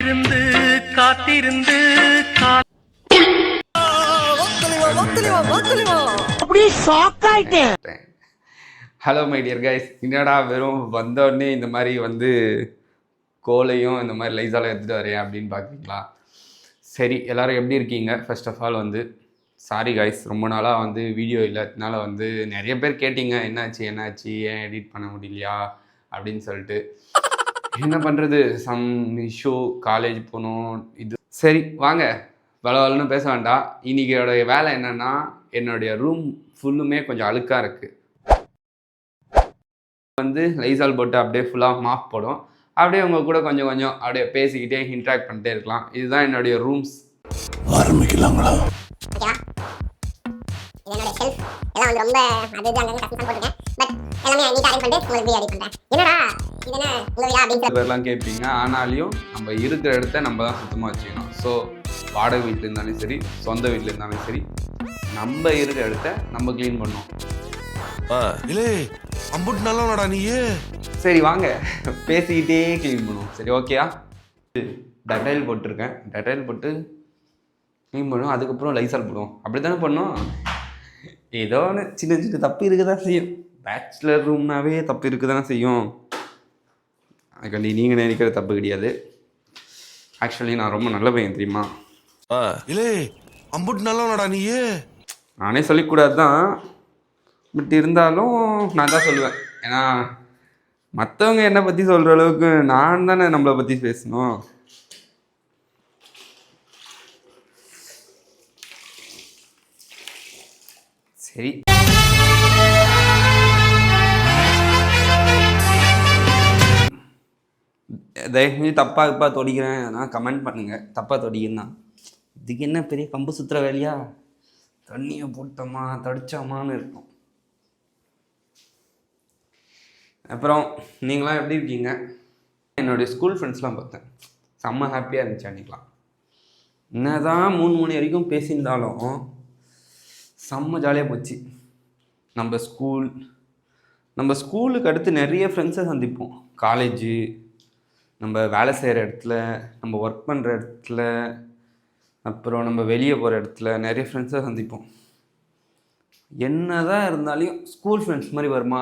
காத்திருந்து காத்திருந்து அப்படியே ஷாக் ஆயிட்டேன். ஹலோ மை டியர் கைஸ், என்னடா வெறும் வந்தோடனே இந்த மாதிரி வந்து கோலையும் இந்த மாதிரி லைஸாலும் எடுத்துகிட்டு வரேன் அப்படின்னு பார்க்குறீங்களா? சரி, எல்லோரும் எப்படி இருக்கீங்க? ஃபர்ஸ்ட் ஆஃப் ஆல் வந்து சாரி கைஸ், ரொம்ப நாளாக வந்து வீடியோ இல்லாததுனால வந்து நிறைய பேர் கேட்டிங்க என்னாச்சு ஏன் எடிட் பண்ண முடியலையா அப்படின்னு சொல்லிட்டு. என்ன பண்ணுறது, சம் இஷ்யூ, காலேஜ் போகணும். இது சரி வாங்க வளவலன்னு பேச வேண்டாம். இன்றைக்கியோடைய வேலை என்னென்னா, என்னுடைய ரூம் ஃபுல்லுமே கொஞ்சம் அழுக்காக இருக்குது. வந்து லைசால் போட்டு அப்படியே ஃபுல்லாக மாப் போடும். அப்படியே உங்கள் கூட கொஞ்சம் கொஞ்சம் அப்படியே பேசிக்கிட்டே இன்ட்ராக்ட் பண்ணிட்டே இருக்கலாம். இதுதான் என்னுடைய ரூம்ஸ். ஆரம்பிக்கலாங்களா? என்னோட ஷெல்ஃப் எல்லாம் வந்து ரொம்ப அது அங்கங்க கஷ்டம் போட்டுருக்கேன். பட் எல்லாமே நீட்டா அரேஞ்ச் பண்ணிட்டு உங்களுக்கு வீடியோ எடிட் பண்றேன். என்னடா இது என்ன உங்க வீடா அப்படின்னு பேர்லாம் கேட்பீங்க. ஆனாலையும் நம்ம இருக்கிற இடத்த நம்ம தான் சுத்தமாக வச்சுக்கணும். ஸோ வாடகை வீட்டில் இருந்தாலும் சரி, சொந்த வீட்டில் இருந்தாலும் சரி, நம்ம இருக்கிற இடத்த நம்ம க்ளீன் பண்ணோம். இல்லே அம்புட் நல்லவனடா நீயே. சரி வாங்க பேசிக்கிட்டே க்ளீன் பண்ணுவோம். சரி ஓகேயா? டெட்டாயில் போட்டிருக்கேன். டெட்டாயில் போட்டு க்ளீன் பண்ணுவோம். அதுக்கப்புறம் லைசால் போடுவோம். அப்படி தானே பண்ணோம். ஏதோ ஒன்று சின்ன சின்ன தப்பு இருக்க தான் செய்யும். பேச்சுலர் ரூம்னாவே தப்பு இருக்க தானே செய்யும். அதுக்காண்டி நீங்கள் நினைக்கிற தப்பு கிடையாது. ஆக்சுவலி நான் ரொம்ப நல்ல பையன் தெரியுமா? இல்லே அம்புட் நல்லவனடா நீயே. நானே சொல்லிக்கூடாது தான், பட் இருந்தாலும் நான் தான் சொல்லுவேன். ஏன்னா மற்றவங்க என்னை பற்றி சொல்கிற அளவுக்கு நான் தானே நம்மளை பற்றி பேசணும். சரி, தயவுசெஞ்சு தப்பாக தொடிக்கிறேன் நான் கமெண்ட் பண்ணுங்கள். தப்பாக தொடிக்கிறேன்னா இதுக்கு என்ன பெரிய கம்பு சுற்றுற வேலையா? தண்ணியை போட்டோமா தடிச்சோமான்னு இருக்கும். அப்புறம் நீங்களாம் எப்படி இருக்கீங்க? என்னுடைய ஸ்கூல் ஃப்ரெண்ட்ஸ்லாம் பார்த்தேன், செம்ம ஹாப்பியாக இருந்துச்சு அன்றைக்கெலாம். என்ன தான் 3 மணி வரைக்கும் பேசியிருந்தாலும் செம்ம ஜாலியாக போச்சு. நம்ம ஸ்கூலுக்கு அடுத்து நிறைய ஃப்ரெண்ட்ஸை சந்திப்போம். காலேஜு, நம்ம வேலை செய்கிற இடத்துல, நம்ம ஒர்க் பண்ணுற இடத்துல, அப்புறம் நம்ம வெளியே போகிற இடத்துல நிறைய ஃப்ரெண்ட்ஸை சந்திப்போம். என்ன தான் இருந்தாலும் ஸ்கூல் ஃப்ரெண்ட்ஸ் மாதிரி வருமா?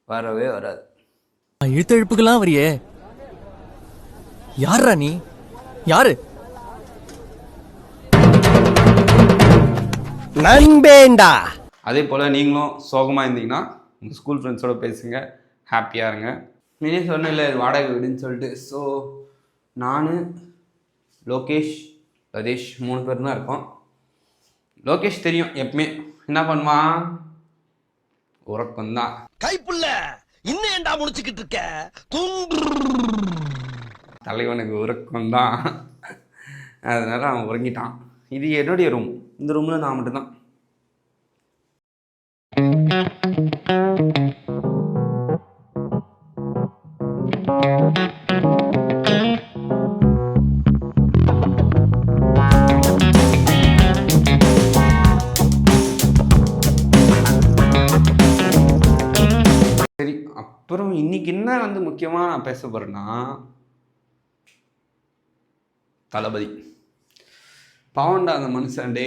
வரவே வராது. இழுத்தெழுப்புக்கெல்லாம் வரியே, யாரா நீ? யாரு நண்பேண்டா? அதே போல் நீங்களும் சோகமாக இருந்தீங்கன்னா உங்கள் ஸ்கூல் ஃப்ரெண்ட்ஸோடு பேசுங்க, ஹாப்பியாக இருங்க. நீனே சொன்னேன்ல இது வாடகை வீடுன்னு சொல்லிட்டு. ஸோ நான், லோகேஷ், ரதேஷ் 3 பேர் தான் இருக்கோம். லோகேஷ் தெரியும் எப்பவுமே என்ன பண்ணுவான், உறக்கம்தான். கைப்புள்ள இன்னும் ஏண்டா முடிச்சுக்கிட்டு இருக்க? தலைவனுக்கு உறக்கம்தான். அதனால அவன் உறங்கிட்டான். இது என்னுடைய ரூம். இந்த ரூமில் நான் மட்டும்தான். சரி, அப்புறம் இன்னைக்கு என்ன வந்து முக்கியமாக நான் பேச போகிறேன்னா, தளபதி பாவண்டா அந்த மனுஷன்டே.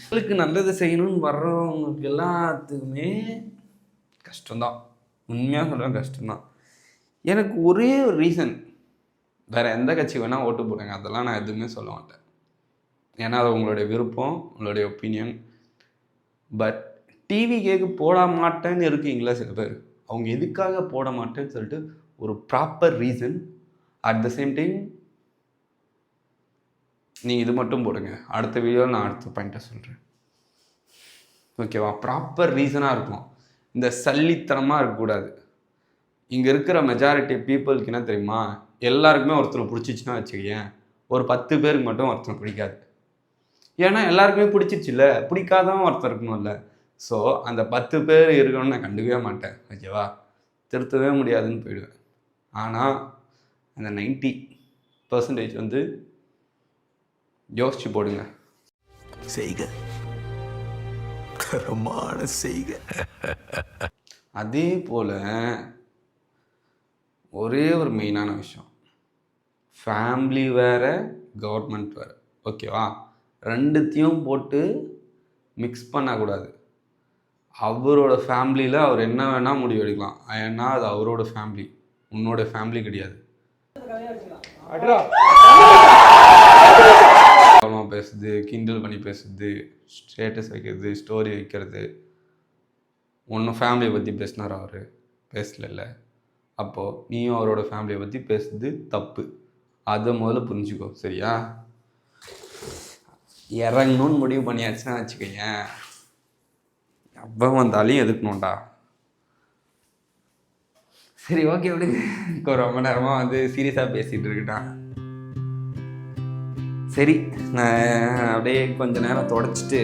உங்களுக்கு நல்லது செய்யணும்னு வர்றவங்களுக்கு எல்லாத்துக்குமே கஷ்டம்தான். உண்மையாக சொல்கிறேன், கஷ்டம்தான். எனக்கு ஒரே ஒரு ரீசன், வேறு எந்த கட்சி வேணால் ஓட்டு போடுங்க, அதெல்லாம் நான் எதுவுமே சொல்ல மாட்டேன். ஏன்னா அது உங்களுடைய விருப்பம், உங்களுடைய ஒப்பீனியன். பட் டிவி கேக்கு போட மாட்டேன்னு இருக்கீங்களா சில பேர், அவங்க எதுக்காக போட மாட்டேன்னு சொல்லிட்டு ஒரு proper reason. At the same time நீங்கள் இது மட்டும் போடுங்க, அடுத்த வீடியோவில் நான் அடுத்த பாயிண்ட்டை சொல்கிறேன். ஓகேவா? ப்ராப்பர் ரீசனாக இருக்கும். இந்த சல்லித்தனமாக இருக்கக்கூடாது. இங்கே இருக்கிற மெஜாரிட்டி பீப்புளுக்கு என்ன தெரியுமா, எல்லாருக்குமே ஒருத்தர் பிடிச்சிச்சின்னா வச்சுக்கேன், ஒரு 10 பேருக்கு மட்டும் ஒருத்தர் பிடிக்காது. ஏன்னா எல்லாருக்குமே பிடிச்சிருச்சுல்ல, பிடிக்காதவன் ஒருத்தர் இருக்கணும்ல. ஸோ அந்த 10 பேர் இருக்கணும்னு நான் கண்டுக்கவே மாட்டேன். ஓகேவா? திருத்தவே முடியாதுன்னு போயிடுவேன். ஆனால் அந்த 90% வந்து யோசிச்சு போடுங்க. செய்க கரமான செய்க. அதே போல் ஒரே ஒரு மெயினான விஷயம், ஃபேமிலி வேறு, கவர்மெண்ட் வேறு. ஓகேவா? ரெண்டுத்தையும் போட்டு மிக்ஸ் பண்ணக்கூடாது. அவரோட ஃபேமிலியில் அவர் என்ன வேணால் முடிவு எடுக்கலாம். ஏன்னா அது அவரோட ஃபேமிலி, உன்னோட ஃபேமிலி கிடையாது. பேசுறது, கிண்டல் பண்ணி பேசுறது, ஸ்டேட்டஸ் வைக்கிறது, ஸ்டோரி வைக்கிறது. ஒன்றும் ஃபேமிலியை பற்றி பேசினார் அவர், பேசல. அப்போது நீயும் அவரோட ஃபேமிலியை பற்றி பேசுறது தப்பு. அதை முதல்ல புரிஞ்சுக்கோ. சரியா? இறங்கணும்னு முடிவு பண்ணியாச்சுன்னா வச்சுக்கோங்க, அப்போ வந்தாலையும் எதுக்கணும்டா. சரி, ஓகே விடுங்க. ரொம்ப நேரமாக வந்து சீரியஸாக பேசிகிட்டு இருக்கட்டான். சரி, நான் அப்படியே கொஞ்ச நேரம் தொடச்சிட்டு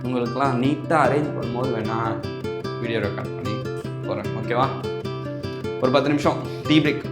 உங்களுக்கெல்லாம் நீட்டாக அரேஞ்ச் பண்ணும்போது வேணால் வீடியோ ரெக்கார்ட் பண்ணி போகிறேன். ஓகேவா? ஒரு 10 நிமிஷம் டீ பிரேக்.